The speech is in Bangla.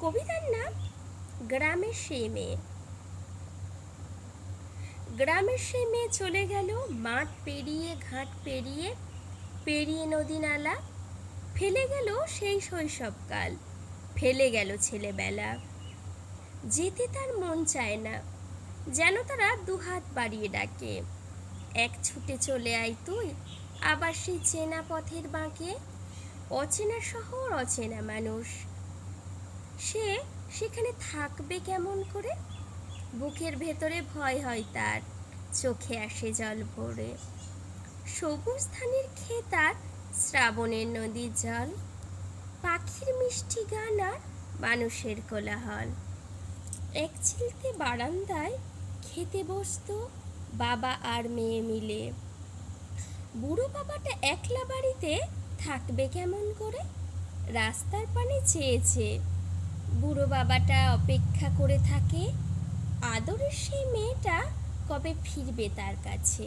কবিতার নাম গ্রামের সেই মেয়ে। গ্রামের সেই মেয়ে চলে গেল মাঠ পেরিয়ে, ঘাট পেরিয়ে, পেরিয়ে নদী নালা, ফেলে গেল সেই শৈশবকাল, ফেলে গেল ছেলেবেলা। যেতে তার মন চায় না, যেন তারা দুহাত বাড়িয়ে ডাকে, এক ছুটে চলে আয় তুই আবার সেই চেনা পথের বাঁকে। অচেনা শহর, অচেনা মানুষ, সে সেখানে থাকবে কেমন করে? বুকের ভেতরে ভয় হয় তার, চোখে আসে জল ভরে। সবুজ ধানের ক্ষেত আর শ্রাবণের নদীর জল, পাখির মিষ্টি গান আর মানুষের কোলাহল। এক চিলতে বারান্দায় খেতে বসতো বাবা আর মেয়ে মিলে। বুড়ো বাবাটা একলা বাড়িতে থাকবে কেমন করে? রাস্তার পানে চেয়েছে, বুড়ো বাবাটা অপেক্ষা করে থাকে, আদরের সেই মেয়েটা কবে ফিরবে তার কাছে।